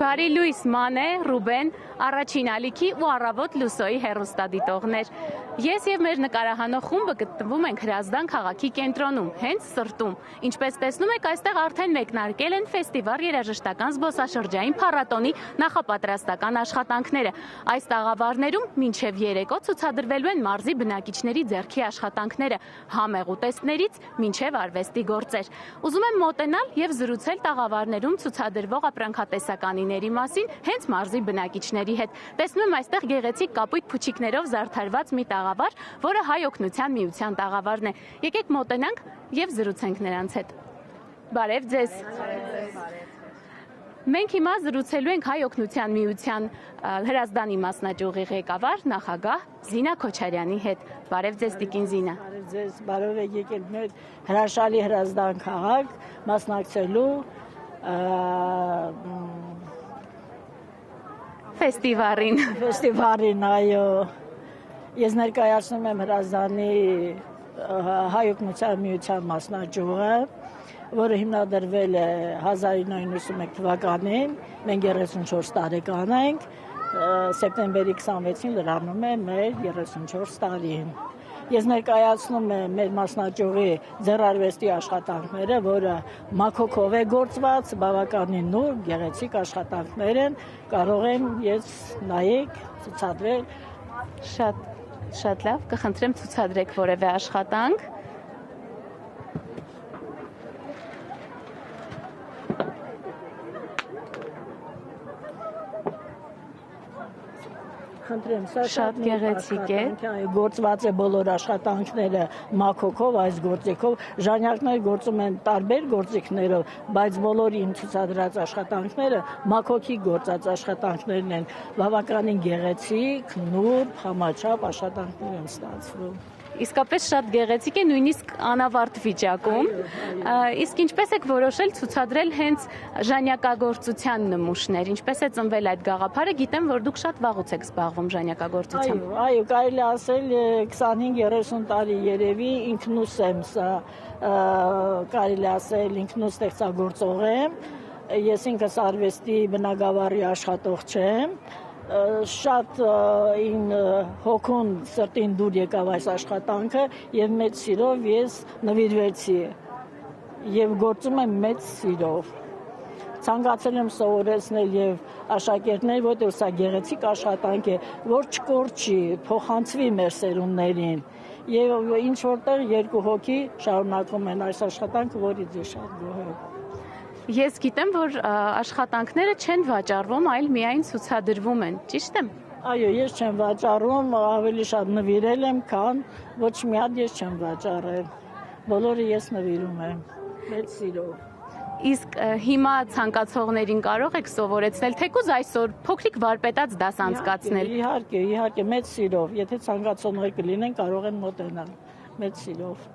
Բարի լույս Մանե, Ռուբեն, առաջին ալիքի ու առավոտ լուսոյի հեռուստադիտողներ։ Ես և մեր նկարահանող խումբը գտնվում ենք Հրազդան քաղաքի կենտրոնում, հենց սրտում։ Ինչպես տեսնում եք, այստեղ արդեն մեկնարկել են ֆեստիվալ երաժշտական զբոսաշրջային փառատոնի նախապատրաստական աշխատանքները։ Այս տաղավարներում մինչև երեկո ցուցադրվելու են մարզի բնակիչների ձեռքի աշխատանքները, համեղ ուտեստներից մինչև արվեստի գործեր։ Ուզում եմ մոտենալ և զրուցել տաղավարներում ցուցադրվող ապրանքատեսականիների մասին հենց մարզի բնակիչների հետ։ Տեսնում եմ այստեղ գեղեցիկ կապույտ փուչիկներով զարդարված մի տաղավար, որը Հայ օգնության միության տաղավարն է։ Եկեք մոտենանք և զրուցենք նրանց հետ։ Բարև ձեզ։ Մենք հիմա զրուցելու ենք Հայ օգնության միության Հրազդանի մասնաճյուղի ղեկավար նախագահ Զինա Քոչարյանի հետ։ Բարև ձեզ տիկին Զինա։ Բարև ձեզ, բարև եք եկել մեր հրաշալի Հրազդան քաղաք մասնակցելու Ֆեստիվալին, այո։ Ես ներկայացնում եմ Հրազդանի Հայ օգնության միության մասնաճյուղը, որը հիմնադրվել է 1991 թվականին, մենք 34 տարեկան ենք, սեպտեմբերի 26-ին լրանում է մեր 34 տարին։ Ես ներկայացնում եմ մեր մասնաճյուղի ձեռարվեստի աշխատանքները, որը մաքոքով է գործված, բավականին նուրբ, գեղեցիկ աշխատանքներ են, կարող եմ ես նայեք, ցուցադրել։ Շատ լավ, կխնդրեմ ցուցադրեք որևէ աշխատանք։ Խնդրեմ, սա շատ գեղեցիկ է։ Գործված է բոլոր աշխատանքները մաքոքով, այս գործիքով, ժանյակներ գործում են տարբեր գործիքներով, բայց բոլորի իմ ցուցադրած աշխատանքները մաքոքի գործած աշխատանքներն են, բավականին գեղեցիկ, նուրբ, համաչափ աշխատանքներ են ստացվում։ Իսկապես շատ գեղեցիկ է, նույնիսկ անավարտ վիճակում։ Իսկ ինչպես եք որոշել ցուցադրել հենց ժանյակագործության նմուշներ, ինչպես է ծնվել այդ գաղափարը, գիտեմ, որ դուք շատ վաղուց եք զբաղվում ժանյակագործությամբ։ Այո, կարելի ասել 25-30 տարի երևի ինքնուս եմ սա, կարելի ասել ինքնուս ստեղծագործող եմ, ես ինքս արվեստի բնագավառի աշխատող չեմ, շատ ին հոգուն սրտին դուր եկավ այս աշխատանքը և մեծ սիրով ես նվիրվեցի և գործում եմ մեծ սիրով։ Ցանկացել եմ սովորեցնել և աշակերտներ, որտեղ սա գեղեցիկ աշխատանք է, որ չկորչի, փոխանցվի մեր սերունդներին և ինչ որտեղ երկու հոգի շարունակում են այս աշխատանքը, որից ես շատ գոհ եմ։ Ես գիտեմ, որ աշխատանքները չեն վաճառվում, այլ միայն ցուցադրվում են, ճիշտ եմ։ Այո, ես չեմ վաճառում, ավելի շատ նվիրել եմ, քան ոչ մի հատ ես չեմ վաճառել։ Բոլորը ես նվիրում եմ, մեծ սիրով։ Իսկ հիմա ցանկացողներին կարող եք սովորեցնել, թեկուզ այսօր փոքրիկ վարպետաց դաս անցկացնել։ Իհարկե, մեծ սիրով, եթե ցանկացողներ կլինեն, կարող են մոտենալ, մեծ սիրով։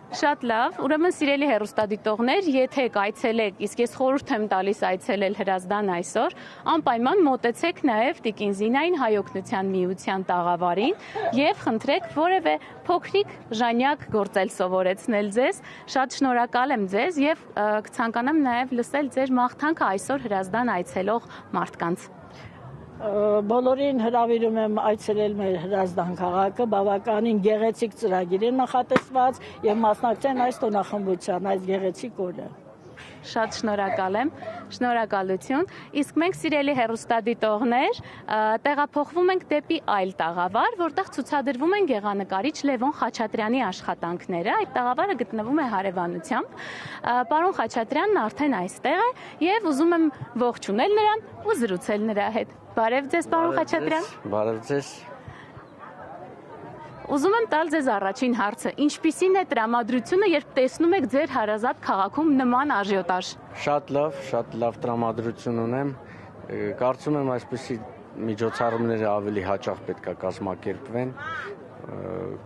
Շատ լավ, ուրեմն սիրելի հեռուստադիտողներ, եթե այցելեք, իսկ ես խորհուրդ եմ տալիս այցելել Հրազդան այսօր, անպայման մոտեցեք նաև տիկին Զինային Հայ օգնության միության տաղավարին և խնդրեք որևէ փոքրիկ ժանյակ գործել սովորեցնել ձեզ։ Շատ շնորհակալ եմ ձեզ և կցանկանամ նաև լսել ձեր մաղթանքը այսօր Հրազդան այցելող մարդկանց։ Բոլորին հրավիրում եմ այցելել մեր Հրազդան քաղաքը, բավականին գեղեցիկ ծրագիր է նախատեսված և մասնակցեն այս տոնախմբության, այս գեղեցիկ օրը։ Շատ շնորհակալ եմ, շնորհակալություն։ Իսկ մենք սիրելի հեռուստադիտողներ, տեղափոխվում ենք դեպի այլ տաղավար, որտեղ ցուցադրվում են գեղանկարիչ Լևոն Խաչատրյանի աշխատանքները։ Այդ տաղավարը գտնվում է հարևանությամբ։ Պարոն Խաչատրյանն արդեն այստեղ է և ուզում եմ ողջունել նրան ու զրուցել նրա հետ։ Բարև ձեզ, պարոն Խաչատրյան։ Բարև ձեզ։ Ուզում եմ տալ ձեզ առաջին հարցը, ինչպիսին է տրամադրությունը, երբ տեսնում եք ձեր հարազատ քաղաքում նման աժիոտաժ։ Շատ լավ տրամադրություն ունեմ, կարծում եմ այսպիսի միջոցառումները ավելի հաճախ պետք է կազմակերպվեն,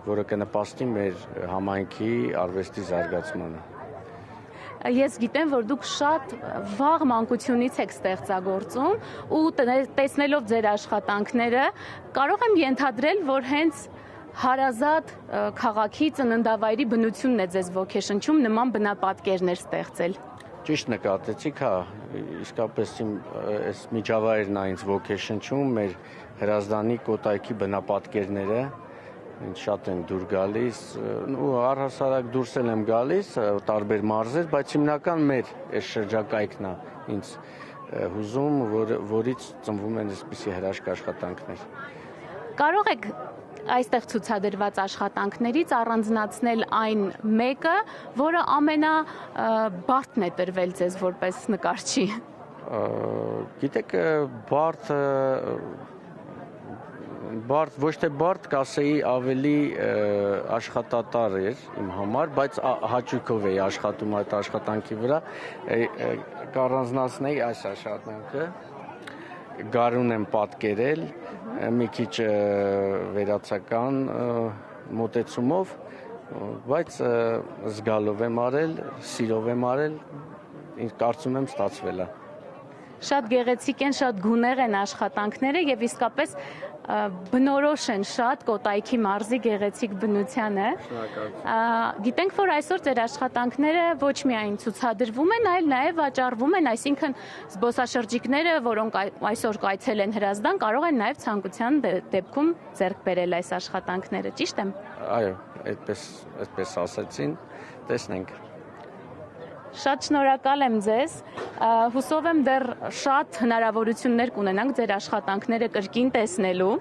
որը կնպաստի մեր համայնքի արվեստի զարգացմանը։ Ես գիտեմ, որ դուք շատ վաղ մանկությունից եք ստեղծագործում ու տեսնելով ձեր աշխատանքները, կարող եմ ենթադրել, որ հենց հարազատ քաղաքի ծննդավայրի բնությունն է ձեզ ոգեշնչում նման բնապատկերներ ստեղծել։ Ճիշտ նկատեցիք, հա, իսկապես այս միջավայրն է ինձ ոգեշնչում, մեր Հրազդանի կոտայքի բնապատկերները ինձ շատ են դուր գալիս, ու առհասարակ դուրս եմ գալիս տարբեր մարզեր, բայց հիմնական մեր այս շրջակայքն է ինձ հուզում, որից ծնվում են այսպիսի հրաշք աշխատանքներ։ Կարող եք այստեղ ցուցադրված աշխատանքներից առանձնացնել այն մեկը, որը ամենաբարդն է տրվել ձեզ որպես նկարչի։ Գիտեք, բարդ, ոչ թե բարդ, կասեի ավելի աշխատատար էր իմ համար, բայց հաճույքով էի աշխատում այդ աշխատանքի վրա, կառանձնացնեի այս աշխատանքը, գարուն եմ պատկերել, մի քիչ վերացական մոտեցումով, բայց զգալով եմ արել, սիրով եմ արել, կարծում եմ ստացվել է։ Շատ գեղեցիկ են, շատ գունեղ են աշխատանքները եւ իսկապես բնորոշ են շատ Կոտայքի մարզի գեղեցիկ բնությանը։ Գիտենք, որ այսօր ձեր աշխատանքները ոչ միայն ցուցադրվում են, այլ նաև վաճառվում են, այսինքն զբոսաշրջիկները, որոնք այսօր կայցել են Հրազդան, կարող են նաև ցանկության դեպքում ձեռք բերել այս աշխատանքները, ճիշտ եմ։ Այո, այդպես ասեցին, տեսնենք։ Շատ շնորհակալ եմ ձեզ, հուսով եմ դեռ շատ հնարավորություններ կունենանք ձեր աշխատանքները կրկին տեսնելու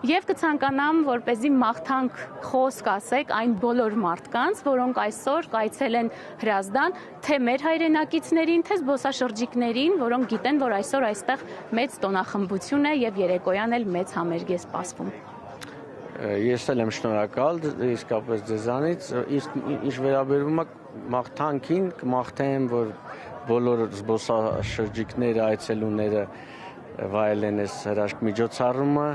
եւ կցանկանամ, որպեսզի մաղթանք խոսք ասեք այն բոլոր մարդկանց, որոնք այսօր կայցել են Հրազդան, թե մեր հայրենակիցներին, թե զբոսաշրջիկներին, որոնք գիտեն, որ այսօր այստեղ մեծ տոնախմբություն է եւ երեկոյան էլ մեծ համերգ է սպասվում։ Ես էլ եմ շնորհակալ իսկապես ձեզանից, ինչ վերաբերում է մաղթանքին, կմաղթեմ, որ բոլոր զբոսաշրջիկները, այցելուները վայելեն այս հրաշք միջոցառումը,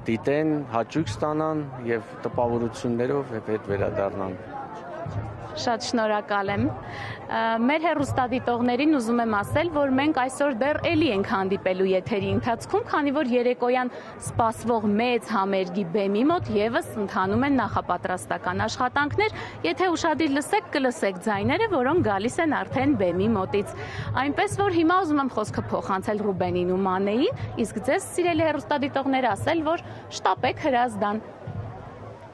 դիտեն, հաճույք ստանան եւ տպավորություններով հետ վերադառնան։ Շատ շնորհակալ եմ։ Մեր հեռուստադիտողներին ուզում եմ ասել, որ մենք այսօր դեռ էլի ենք հանդիպելու եթերի ընթացքում, քանի որ երեկոյան սպասվող մեծ համերգի բեմի մոտ եւս ընթանում են նախապատրաստական աշխատանքներ, եթե ուշադիր լսեք, կլսեք ձայները, որոնք գալիս են արդեն բեմի մոտից։ Այնպես որ հիմա ուզում եմ խոսքը փոխանցել Ռուբենին ու Մանեին, իսկ ձեզ սիրելի հեռուստադիտողներ ասել, որ շտապեք Հրազդան։